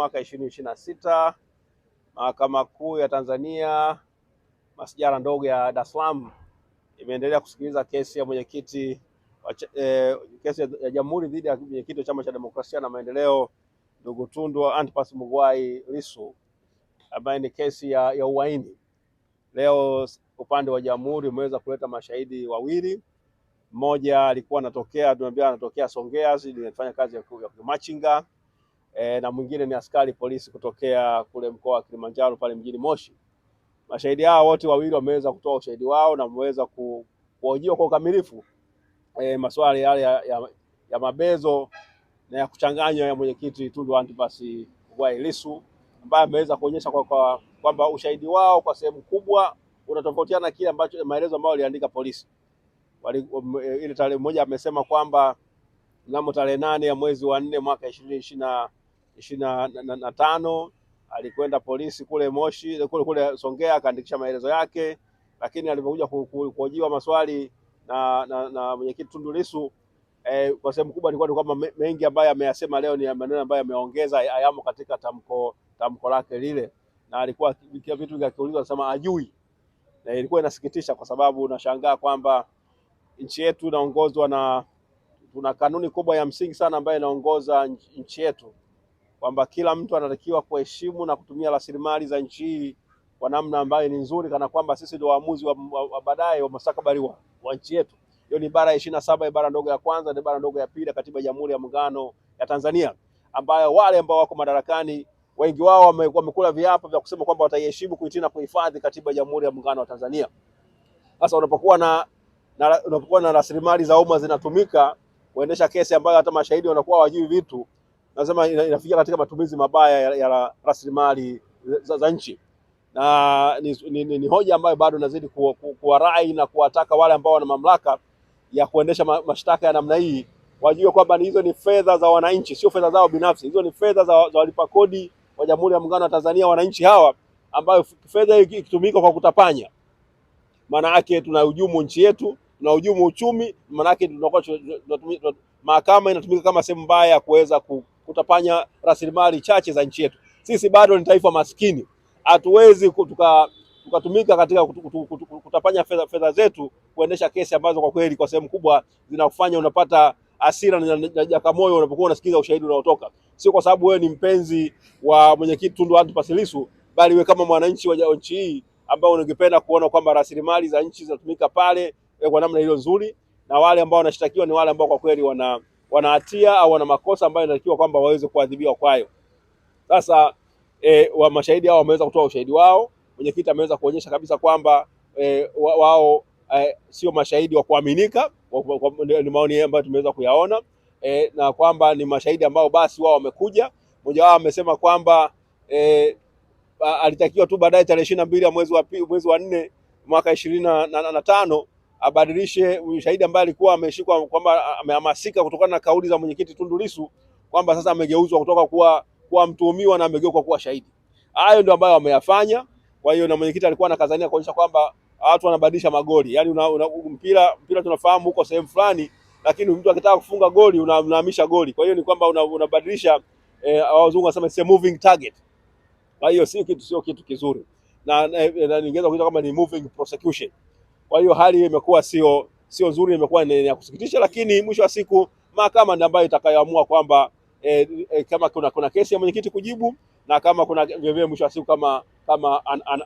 Mwaka 2026 Mahakama Kuu ya Tanzania Masjala ndogo ya Dar es Salaam imeendelea kusikiliza kesi ya mwenyekiti kesi ya Jamhuri dhidi ya mwenyekiti wa Chama cha Demokrasia na Maendeleo ndugu Tundu Antipas Mughwai Lissu ambaye ni kesi ya uhaini. Leo upande wa Jamhuri umeweza kuleta mashahidi wawili. Mmoja alikuwa anatokea Songea, anafanya kazi ya machinga, na mwingine ni askari polisi kutokea kule mkoa wa Kilimanjaro pale mjini Moshi. Mashahidi hao wote wawili wameweza kutoa ushahidi wao na wameweza kuhojiwa kwa ukamilifu maswali yale ya mabezo na ya kuchanganywa ya mwenyekiti Tundu Antipas Mughwai Lissu, ambaye ameweza kuonyesha kwamba ushahidi wao kwa sehemu kubwa unatofautiana na kile ambacho maelezo ambayo aliandika polisi. Ile tarehe moja amesema kwamba mnamo tarehe 8 ya mwezi wa 4 mwaka 2025 alikwenda polisi kule Moshi kule Songea akaandikisha maelezo yake, lakini alipokuja kuhojiwa maswali na mwenyekiti Tundu Lissu kwa sehemu kubwa ni kwamba mengi ambayo ameyasema leo ni maneno ambayo ameongeza hayamo katika tamko lake lile, na alikuwa vitu vyakiulizwa anasema ajui, na ilikuwa inasikitisha kwa sababu unashangaa kwamba nchi yetu inaongozwa tuna kanuni kubwa ya msingi sana ambayo inaongoza nchi yetu, kwamba kila mtu anatakiwa kuheshimu na kutumia rasilimali za nchi hii kwa namna ambayo ni nzuri, kana kwamba sisi ndio waamuzi wa baadaye wa mustakabali wa nchi yetu. Hiyo ni ibara ya 27 ibara ndogo ya kwanza na ibara ndogo ya pili ya Katiba ya Jamhuri ya Muungano ya Tanzania, ambayo wale ambao wako madarakani wengi wao wamekula viapo vya kusema kwamba wataiheshimu, kuitii na kuhifadhi Katiba ya Jamhuri ya Muungano wa Tanzania. Sasa unapokuwa na rasilimali za umma zinatumika kuendesha kesi ambayo hata mashahidi wanakuwa hawajui vitu, nasema inafikia katika matumizi mabaya ya rasilimali za nchi, na ni hoja ambayo bado nazidi kuwarai na kuwataka wale ambao wana mamlaka ya kuendesha mashtaka ya namna hii wajue kwamba hizo ni fedha za wananchi, sio fedha zao binafsi. Hizo ni fedha za walipa kodi wa Jamhuri ya Muungano wa Tanzania, wananchi hawa, ambayo fedha hii ikitumika kwa kutapanya, maana yake tunahujumu nchi yetu, tunahujumu uchumi. Maana yake mahakama inatumika kama sehemu mbaya ya kuweza kutapanya rasilimali chache za nchi yetu. Sisi bado ni taifa maskini, hatuwezi tukatumika katika kutapanya fedha zetu kuendesha kesi ambazo kwa kweli kwa sehemu kubwa zinakufanya unapata hasira na jakamoyo unapokuwa unasikiza ushahidi unaotoka. Sio kwa sababu wewe ni mpenzi wa mwenyekiti Tundu Antipas Lissu, bali wewe kama mwananchi wa nchi hii ambao ungependa kuona kwamba rasilimali za nchi zinatumika pale kwa namna iliyo nzuri, na wale ambao wanashtakiwa ni wale ambao kwa kweli wana hatia au wana makosa ambayo inatakiwa kwamba waweze kuadhibiwa kwayo. Sasa wa mashahidi hao wameweza kutoa ushahidi wao. Mwenyekiti ameweza kuonyesha kabisa kwamba wao sio mashahidi wa kuaminika, ni maoni ambayo tumeweza kuyaona, na kwamba ni mashahidi ambao basi wao wamekuja. Mmoja wao amesema kwamba alitakiwa tu baadaye tarehe 22 ya mwezi wa 4 mwaka 2025 abadilishe ushahidi ambaye alikuwa ameshikwa kwamba amehamasika kutokana na kauli za mwenyekiti Tundu Lissu, kwamba sasa amegeuzwa kutoka kuwa mtuhumiwa na amegeuka kuwa shahidi. Hayo ndio ambayo wameyafanya. Kwa hiyo na mwenyekiti alikuwa anakazania kuonyesha kwamba watu wanabadilisha magoli, yaani mpira tunafahamu huko sehemu fulani, lakini mtu akitaka kufunga goli unahamisha goli. Kwa hiyo ni kwamba unabadilisha, wazungu wanasema it's a moving target. Kwa hiyo sio kitu kizuri, na ningeweza kuita kama ni moving prosecution. Kwa hiyo hali imekuwa sio nzuri, imekuwa ni ya kusikitisha, lakini mwisho wa siku mahakama ndiyo ambayo itakayoamua kwamba kama kuna kesi ya mwenyekiti kujibu, na kama kuna vile mwisho wa siku kama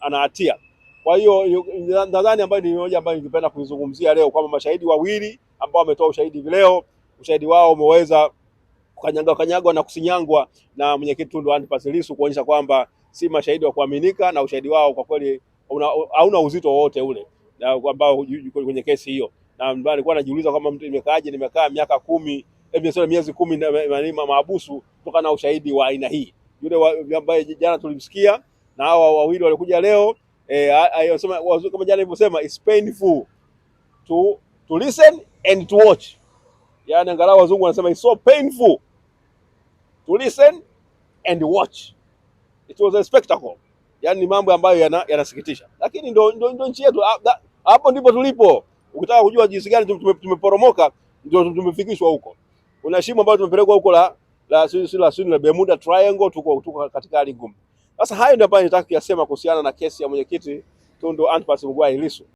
ana hatia. Kwa hiyo nadhani ambayo ni hoja ambayo ningependa kuizungumzia leo, kwamba mashahidi wawili ambao wametoa ushahidi leo, ushahidi wao umeweza kukanyagwa na kusinyangwa na mwenyekiti Tundu Antipas Lissu, kuonyesha kwamba si mashahidi wa kuaminika, na ushahidi wao kwa kweli hauna uzito wowote ule ambao kwenye kesi hiyo. Na alikuwa anajiuliza kama mtu nimekaa miaka 10 miezi 10 mahabusu kutokana na ushahidi wa aina hii. Yule ambaye jana tulimsikia na hao wawili walikuja leo, ayosema kama jana nilivyosema, it's painful to listen and to watch. Yaani angalau wazungu wanasema it's so painful to listen and watch. It was a spectacle. Yaani mambo ambayo yanasikitisha. Lakini ndio nchi yetu. Hapo ndipo tulipo. Ukitaka kujua jinsi gani tumeporomoka, ndio tumefikishwa huko. Kuna shimo ambalo tumepelekwa huko la Bermuda Triangle, tuko katika hali ngumu. Sasa hayo ndio ambayo nitaka kuyasema kuhusiana na kesi ya mwenyekiti Tundu Antipas Mughwai Lissu.